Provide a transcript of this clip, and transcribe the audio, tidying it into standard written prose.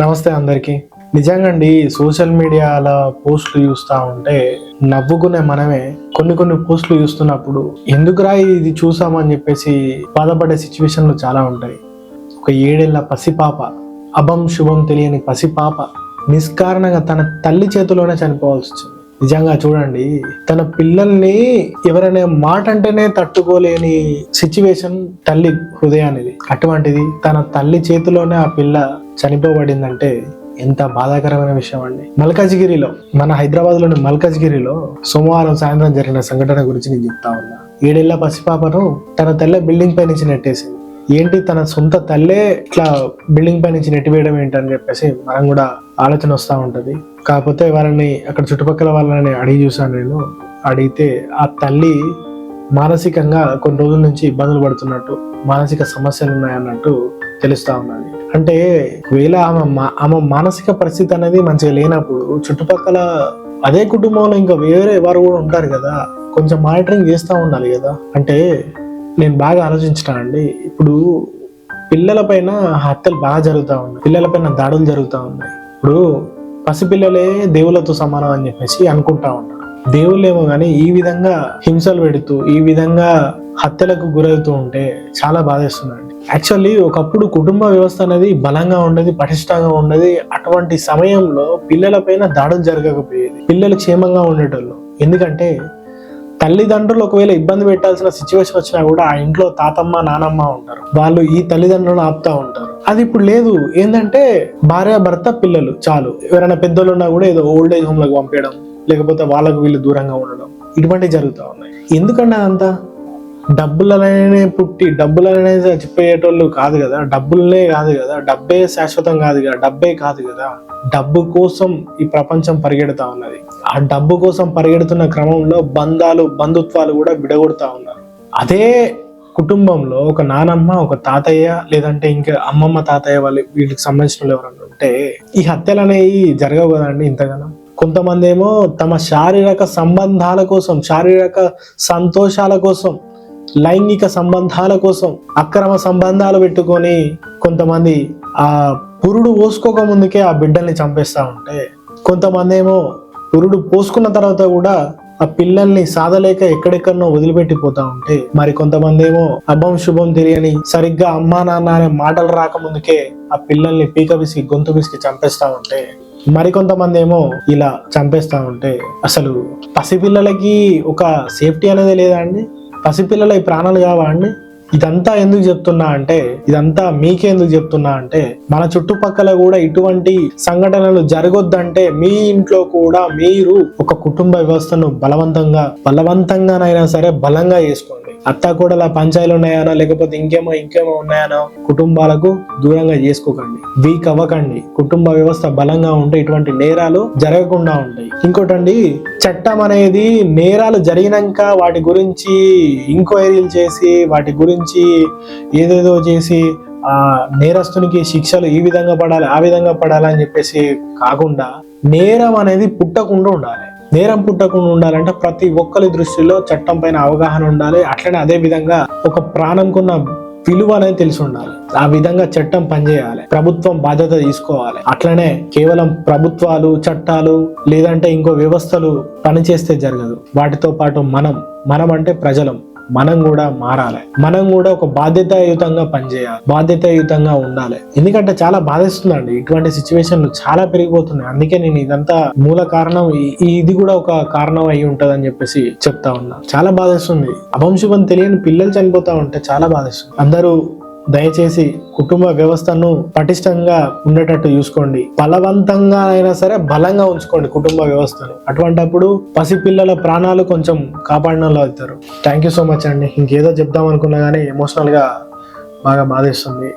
నమస్తే అందరికి. నిజంగా అండి, సోషల్ మీడియాల పోస్టులు చూస్తూ ఉంటే నవ్వుకునే మనమే కొన్ని పోస్టులు చూస్తున్నప్పుడు ఎందుకురా ఇది చూసామని చెప్పేసి బాధపడే సిచ్యువేషన్లు చాలా ఉంటాయి. ఒక 7 ఏళ్ల పసిపాప, అభం శుభం తెలియని పసిపాప నిష్కారణంగా తన తల్లి చేతిలోనే చనిపోవాల్సి వచ్చింది. నిజంగా చూడండి, తన పిల్లల్ని ఎవరైనా మాట అంటేనే తట్టుకోలేని సిచ్యువేషన్ తల్లి హృదయానిది. అటువంటిది తన తల్లి చేతిలోనే ఆ పిల్ల చనిపోబడిందంటే ఎంత బాధాకరమైన విషయం అండి. మల్కాజ్గిరిలో, మన హైదరాబాద్ లోని మల్కాజ్గిరిలో సోమవారం సాయంత్రం జరిగిన సంఘటన గురించి నేను చెప్తా ఉన్నా. 7 ఏళ్ల పసిపాపను తన తల్లి బిల్డింగ్ పై నుంచి నెట్టేసింది. ఏంటి, తన సొంత తల్లే ఇట్లా బిల్డింగ్ పై నుంచి నెట్టివేయడం ఏంటని చెప్పేసి మనం కూడా ఆలోచన వస్తూ ఉంటది. కాకపోతే వాళ్ళని, అక్కడ చుట్టుపక్కల వాళ్ళని అడిగి చూసాను నేను. అడిగితే ఆ తల్లి మానసికంగా కొన్ని రోజుల నుంచి ఇబ్బందులు పడుతున్నట్టు, మానసిక సమస్యలు ఉన్నాయన్నట్టు తెలుస్తా ఉన్నది. అంటే ఒకవేళ ఆమె మానసిక పరిస్థితి అనేది మంచిగా లేనప్పుడు చుట్టుపక్కల అదే కుటుంబంలో ఇంకా వేరే వారు కూడా ఉంటారు కదా, కొంచెం మానిటరింగ్ చేస్తూ ఉండాలి కదా. అంటే నేను బాగా ఆలోచించానండి. ఇప్పుడు పిల్లల పైన హత్యలు బాగా జరుగుతూ ఉన్నాయి, పిల్లల పైన దాడులు జరుగుతూ ఉన్నాయి. ఇప్పుడు పసిపిల్లలే దేవుళ్ళతో సమానం అని చెప్పేసి అనుకుంటా ఉంటారు. దేవుళ్ళేమో కానీ ఈ విధంగా హింసలు పెడుతూ, ఈ విధంగా హత్యలకు గురవుతూ ఉంటే చాలా బాధేస్తుందండి. యాక్చువల్లీ ఒకప్పుడు కుటుంబ వ్యవస్థ అనేది బలంగా ఉండేది, పటిష్టంగా ఉండేది. అటువంటి సమయంలో పిల్లల పైన దాడులు జరగకపోయేది, పిల్లలు క్షేమంగా ఉండేటోళ్ళు. ఎందుకంటే తల్లిదండ్రులు ఒకవేళ ఇబ్బంది పెట్టాల్సిన సిచ్యువేషన్ వచ్చినా కూడా ఆ ఇంట్లో తాతమ్మ నానమ్మ ఉంటారు, వాళ్ళు ఈ తల్లిదండ్రులను ఆపుతా ఉంటారు. అది ఇప్పుడు లేదు. ఏంటంటే భార్య భర్త పిల్లలు చాలు. ఎవరైనా పెద్దలు ఉన్నా కూడా ఏదో ఓల్డ్ ఏజ్ హోమ్ లకు పంపించడం, లేకపోతే వాళ్ళకు వీళ్ళు దూరంగా ఉండడం, ఇటువంటివి జరుగుతూ ఉన్నాయి. ఎందుకంటే అదంతా డబ్బులనే పుట్టి డబ్బులనే చచ్చిపోయేటోళ్ళు కాదు కదా, డబ్బులనే కాదు కదా, డబ్బే శాశ్వతం కాదు కదా, డబ్బే కాదు కదా. డబ్బు కోసం ఈ ప్రపంచం పరిగెడుతా ఉన్నది. ఆ డబ్బు కోసం పరిగెడుతున్న క్రమంలో బంధాలు, బంధుత్వాలు కూడా విడగొడతా ఉన్నారు. అదే కుటుంబంలో ఒక నానమ్మ, ఒక తాతయ్య, లేదంటే ఇంకా అమ్మమ్మ తాతయ్య వాళ్ళు వీళ్ళకి సంబంధించిన ఎవరన్నా ఉంటే ఈ హత్యలు అనేవి జరగవు కదండి ఇంతగానో. కొంతమంది ఏమో తమ శారీరక సంబంధాల కోసం, శారీరక సంతోషాల కోసం, లైంగిక సంబంధాల కోసం అక్రమ సంబంధాలు పెట్టుకొని కొంతమంది ఆ పురుడు పోసుకోక ముందుకే ఆ బిడ్డల్ని చంపేస్తా ఉంటే, కొంతమంది ఏమో పురుడు పోసుకున్న తర్వాత కూడా ఆ పిల్లల్ని సాధలేక ఎక్కడెక్కడనో వదిలిపెట్టిపోతా ఉంటే, మరి కొంతమంది ఏమో అభం శుభం తెలియని, సరిగ్గా అమ్మా నాన్న అనే మాటలు రాకముందుకే ఆ పిల్లల్ని పీక విసికి, గొంతు విసికి చంపేస్తా ఉంటే, మరికొంతమంది ఏమో ఇలా చంపేస్తా ఉంటే, అసలు పసిపిల్లలకి ఒక సేఫ్టీ అనేది లేదా అండి? పసిపిల్లల ఈ ప్రాణాలు కావా అండి? ఇదంతా ఎందుకు చెప్తున్నా అంటే, ఇదంతా మీకే ఎందుకు చెప్తున్నా అంటే, మన చుట్టుపక్కల కూడా ఇటువంటి సంఘటనలు జరగొద్దంటే మీ ఇంట్లో కూడా మీరు ఒక కుటుంబ వ్యవస్థను బలవంతంగానైనా సరే బలంగా చేసుకోండి. అత్తాకోడల పంచాయలు ఉన్నాయనో, లేకపోతే ఇంకేమో ఉన్నాయనో కుటుంబాలకు దూరంగా చేసుకోకండి, వీక్ అవ్వకండి. కుటుంబ వ్యవస్థ బలంగా ఉంటే ఇటువంటి నేరాలు జరగకుండా ఉంటాయి. ఇంకోటండి, చట్టం అనేది నేరాలు జరిగినాక వాటి గురించి ఎంక్వైరీలు చేసి, వాటి గురించి ఏదేదో చేసి ఆ నేరస్తునికి శిక్షలు ఈ విధంగా పడాలి, ఆ విధంగా పడాలి అని చెప్పేసి కాకుండా, నేరం అనేది పుట్టకుండా ఉండాలి. నేరం పుట్టకుండా ఉండాలంటే ప్రతి ఒక్కరి దృష్టిలో చట్టం పైన అవగాహన ఉండాలి. అట్లనే అదే విధంగా ఒక ప్రాణంకున్న విలువ అనేది తెలిసి ఉండాలి. ఆ విధంగా చట్టం పనిచేయాలి, ప్రభుత్వం బాధ్యత తీసుకోవాలి. అట్లనే కేవలం ప్రభుత్వాలు, చట్టాలు, లేదంటే ఇంకో వ్యవస్థలు పనిచేస్తే జరగదు. వాటితో పాటు మనం అంటే ప్రజలం, మనం కూడా మారాలి. మనం కూడా ఒక బాధ్యతాయుతంగా పనిచేయాలి, బాధ్యతాయుతంగా ఉండాలి. ఎందుకంటే చాలా బాధిస్తుందండి, ఇటువంటి సిచ్యువేషన్లు చాలా పెరిగిపోతున్నాయి. అందుకే నేను ఇదంతా మూల కారణం, ఇది కూడా ఒక కారణం అయి ఉంటది అని చెప్పేసి చెప్తా ఉన్నా. చాలా బాధిస్తుంది. అభంశుభం తెలియని పిల్లలు చనిపోతా ఉంటే చాలా బాధిస్తుంది. అందరూ దయచేసి కుటుంబ వ్యవస్థను పటిష్టంగా ఉండేటట్టు చూసుకోండి. బలవంతంగా అయినా సరే బలంగా ఉంచుకోండి కుటుంబ వ్యవస్థను. అటువంటప్పుడు పసిపిల్లల ప్రాణాలు కొంచెం కాపాడిన వాళ్ళు అవుతారు. థ్యాంక్ యూ సో మచ్ అండి. ఇంకేదో చెప్దాం అనుకున్నా కానీ ఎమోషనల్ గా బాగా బాధేస్తుంది.